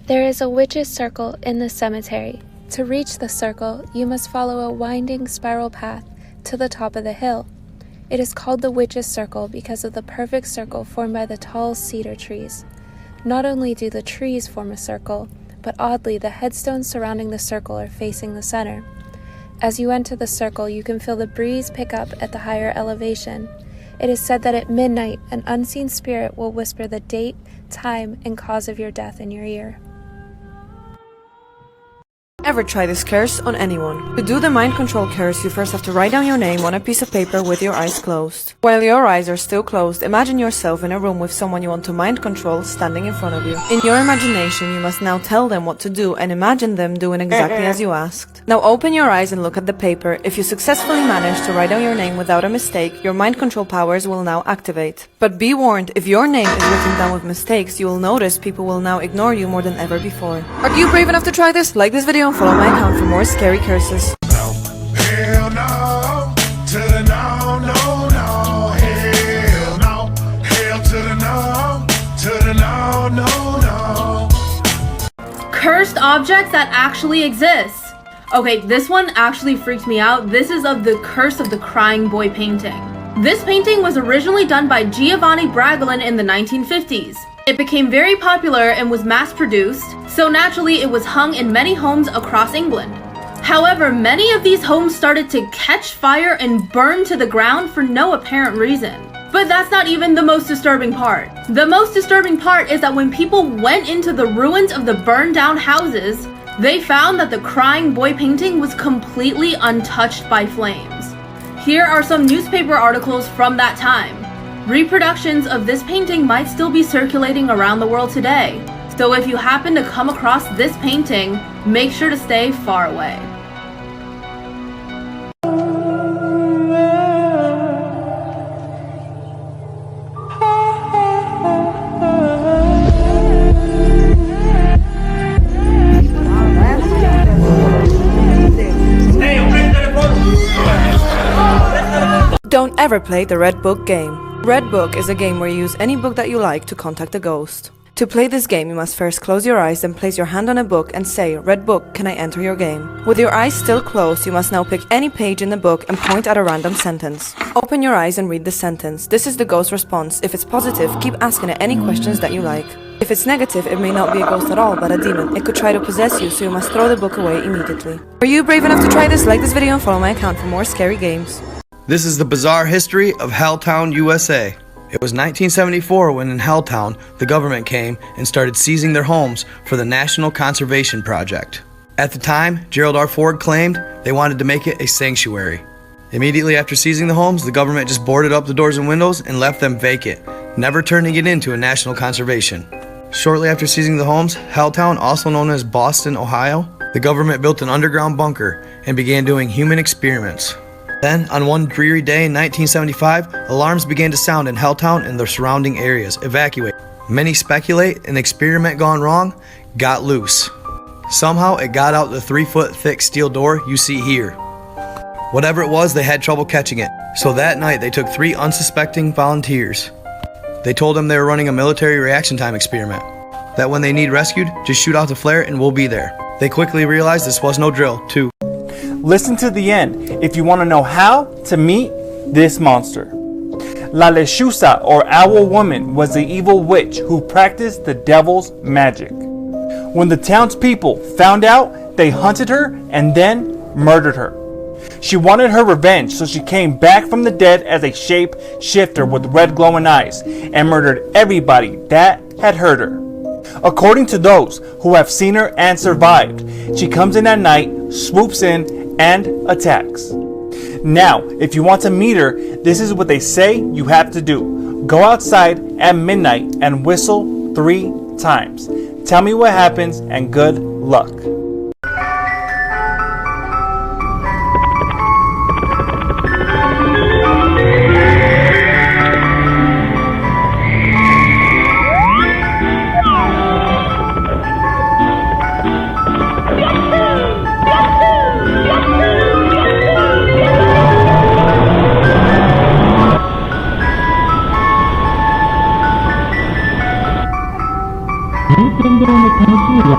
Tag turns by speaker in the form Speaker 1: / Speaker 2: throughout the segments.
Speaker 1: There is a witch's circle in the cemetery. To reach the circle, you must follow a winding spiral path to the top of the hill. It is called the witch's circle because of the perfect circle formed by the tall cedar trees. Not only do the trees form a circle, but oddly the headstones surrounding the circle are facing the center. As you enter the circle, you can feel the breeze pick up at the higher elevation. It is said that at midnight, an unseen spirit will whisper the date, time, and cause of your death in your ear.
Speaker 2: Ever try this curse on anyone? To do the mind control curse, you first have to write down your name on a piece of paper with your eyes closed. While your eyes are still closed, imagine yourself in a room with someone you want to mind control standing in front of you. In your imagination, you must now tell them what to do and imagine them doing exactly as you asked. Now open your eyes and look at the paper. If you successfully manage to write down your name without a mistake, your mind control powers will now activate. But be warned, if your name is written down with mistakes, you will notice people will now ignore you more than ever before. Are you brave enough to try this? Like this video and follow my account for more scary curses.
Speaker 3: No, hell no, to the no, no, no, hell no, hell to the no, to the no, no, no.
Speaker 4: Cursed objects that actually exist. Okay, this one actually freaked me out. This is of the Curse of the Crying Boy painting. This painting was originally done by Giovanni Bragolin in the 1950s. It became very popular and was mass-produced, so naturally it was hung in many homes across England. However, many of these homes started to catch fire and burn to the ground for no apparent reason. But that's not even the most disturbing part. The most disturbing part is that when people went into the ruins of the burned down houses, they found that the Crying Boy painting was completely untouched by flames. Here are some newspaper articles from that time. Reproductions of this painting might still be circulating around the world today, so if you happen to come across this painting, make sure to stay far away.
Speaker 2: Don't ever play the Red Book game. Red Book is a game where you use any book that you like to contact a ghost. To play this game, you must first close your eyes, then place your hand on a book and say, "Red Book, can I enter your game?" With your eyes still closed, you must now pick any page in the book and point at a random sentence. Open your eyes and read the sentence. This is the ghost response. If it's positive, keep asking it any questions that you like. If it's negative, it may not be a ghost at all, but a demon. It could try to possess you, so you must throw the book away immediately. Are you brave enough to try this? Like this video and follow my account for more scary games.
Speaker 5: This is the bizarre history of Helltown, USA. It was 1974 when in Helltown, the government came and started seizing their homes for the National Conservation Project. At the time, Gerald R. Ford claimed they wanted to make it a sanctuary. Immediately after seizing the homes, the government just boarded up the doors and windows and left them vacant, never turning it into a national conservation. Shortly after seizing the homes, Helltown, also known as Boston, Ohio, the government built an underground bunker and began doing human experiments. Then, on one dreary day in 1975, alarms began to sound in Helltown and the surrounding areas. Evacuate. Many speculate an experiment gone wrong got loose. Somehow it got out the 3-foot thick steel door you see here. Whatever it was, they had trouble catching it. So that night they took 3 unsuspecting volunteers. They told them they were running a military reaction time experiment. That when they need rescued, just shoot out the flare and we'll be there. They quickly realized this was no drill, too.
Speaker 6: Listen to the end if you want to know how to meet this monster. La Lechuza, or Owl Woman, was the evil witch who practiced the devil's magic. When the townspeople found out, they hunted her and then murdered her. She wanted her revenge, so she came back from the dead as a shape shifter with red glowing eyes and murdered everybody that had hurt her. According to those who have seen her and survived, she comes in at night, swoops in, and attacks. Now, if you want to meet her, this is what they say you have to do. Go outside at midnight and whistle 3 times. Tell me what happens and good luck.
Speaker 7: Prendere le penicille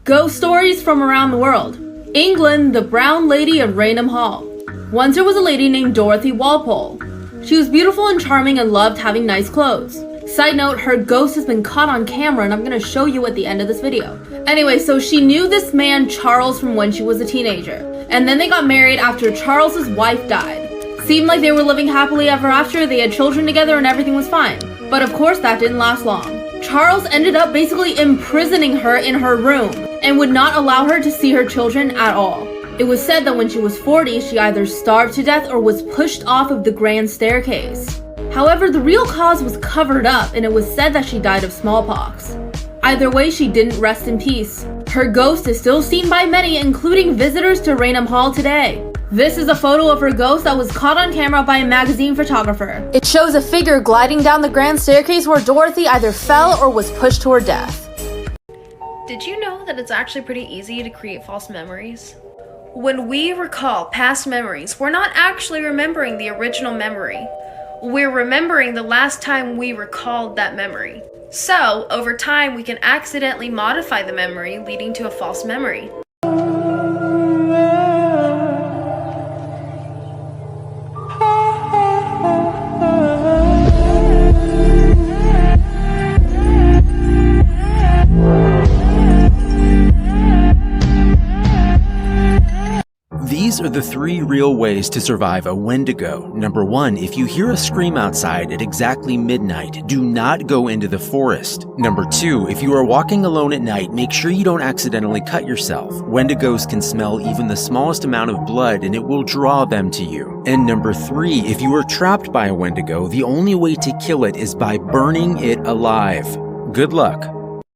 Speaker 4: Ghost stories from around the world. England, the Brown Lady of Raynham Hall. Once there was a lady named Dorothy Walpole. She was beautiful and charming and loved having nice clothes. Side note, her ghost has been caught on camera and I'm gonna show you at the end of this video. Anyway, so she knew this man Charles from when she was a teenager. And then they got married after Charles's wife died. Seemed like they were living happily ever after, they had children together and everything was fine. But of course that didn't last long. Charles ended up basically imprisoning her in her room and would not allow her to see her children at all. It was said that when she was 40, she either starved to death or was pushed off of the grand staircase. However, the real cause was covered up and it was said that she died of smallpox. Either way, she didn't rest in peace. Her ghost is still seen by many, including visitors to Raynham Hall today. This is a photo of her ghost that was caught on camera by a magazine photographer. It shows a figure gliding down the grand staircase where Dorothy either fell or was pushed to her death.
Speaker 7: Did you know that it's actually pretty easy to create false memories? When we recall past memories, we're not actually remembering the original memory. We're remembering the last time we recalled that memory. So, over time, we can accidentally modify the memory, leading to a false memory.
Speaker 8: These are the 3 real ways to survive a wendigo. Number 1, if you hear a scream outside at exactly midnight, do not go into the forest. Number 2, if you are walking alone at night, make sure you don't accidentally cut yourself. Wendigos can smell even the smallest amount of blood and it will draw them to you. And number 3, if you are trapped by a wendigo, the only way to kill it is by burning it alive. Good luck.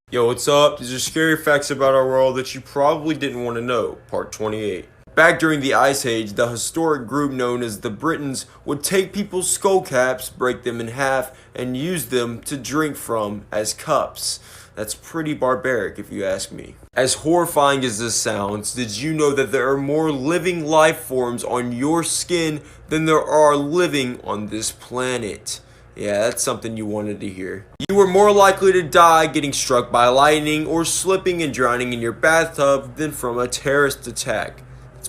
Speaker 9: Yo, what's up? These are scary facts about our world that you probably didn't want to know, part 28. Back during the Ice Age, the historic group known as the Britons would take people's skull caps, break them in half, and use them to drink from as cups. That's pretty barbaric if you ask me. As horrifying as this sounds, did you know that there are more living life forms on your skin than there are living on this planet? Yeah, that's something you wanted to hear. You were more likely to die getting struck by lightning or slipping and drowning in your bathtub than from a terrorist attack.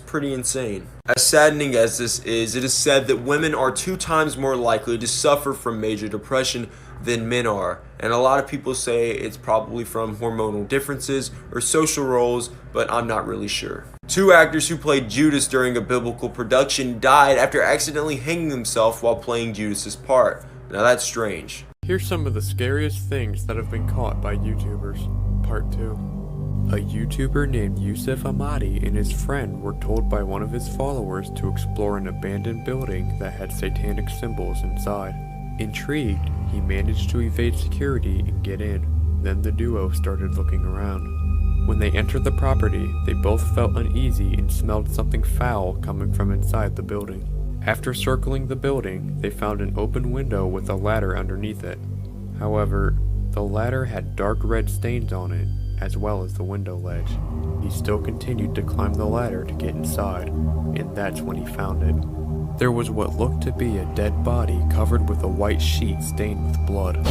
Speaker 9: Pretty insane. As saddening as this is, it is said that women are 2 times more likely to suffer from major depression than men are, and a lot of people say it's probably from hormonal differences or social roles, but I'm not really sure. 2 actors who played Judas during a biblical production died after accidentally hanging themselves while playing Judas's part. Now that's strange.
Speaker 10: Here's some of the scariest things that have been caught by YouTubers. Part 2. A YouTuber named Yusuf Ahmadi and his friend were told by one of his followers to explore an abandoned building that had satanic symbols inside. Intrigued, he managed to evade security and get in. Then the duo started looking around. When they entered the property, they both felt uneasy and smelled something foul coming from inside the building. After circling the building, they found an open window with a ladder underneath it. However, the ladder had dark red stains on it, as well as the window ledge. He still continued to climb the ladder to get inside, and that's when he found it. There was what looked to be a dead body covered with a white sheet stained with blood.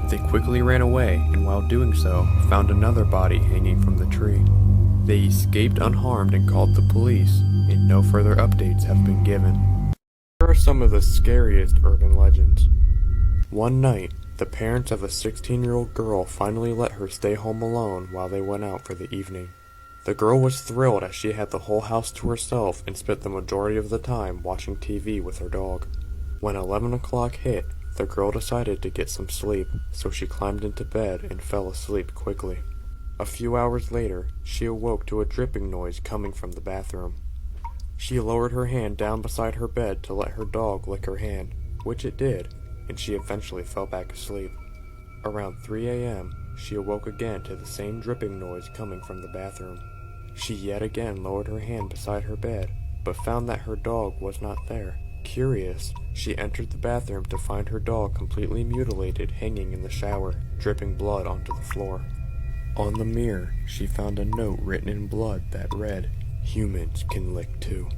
Speaker 10: They quickly ran away, and while doing so, found another body hanging from the tree. They escaped unharmed and called the police, and no further updates have been given. Here are some of the scariest urban legends. One night, the parents of a 16-year-old girl finally let her stay home alone while they went out for the evening. The girl was thrilled as she had the whole house to herself and spent the majority of the time watching TV with her dog. When 11 o'clock hit, the girl decided to get some sleep, so she climbed into bed and fell asleep quickly. A few hours later, she awoke to a dripping noise coming from the bathroom. She lowered her hand down beside her bed to let her dog lick her hand, which it did, and she eventually fell back asleep. Around 3 a.m., she awoke again to the same dripping noise coming from the bathroom. She yet again lowered her hand beside her bed, but found that her dog was not there. Curious, she entered the bathroom to find her dog completely mutilated hanging in the shower, dripping blood onto the floor. On the mirror, she found a note written in blood that read, "Humans can lick too."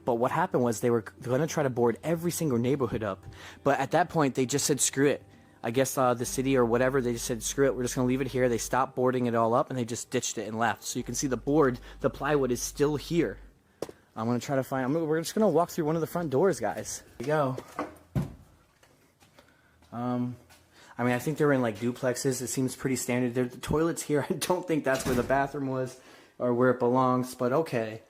Speaker 11: But what happened was they were going to try to board every single neighborhood up. But at that point, they just said, screw it. I guess the city or whatever, they just said, screw it, we're just going to leave it here. They stopped boarding it all up, and they just ditched it and left. So you can see the board, the plywood is still here. I'm going to try to find, we're just going to walk through one of the front doors, guys. Here we go. I mean, I think they were in like duplexes. It seems pretty standard. The toilet's here. I don't think that's where the bathroom was or where it belongs, but okay.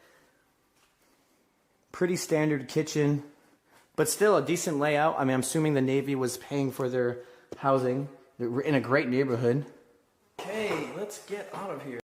Speaker 11: Pretty standard kitchen, but still a decent layout. I mean, I'm assuming the Navy was paying for their housing. They're in a great neighborhood. Okay, let's get out of here.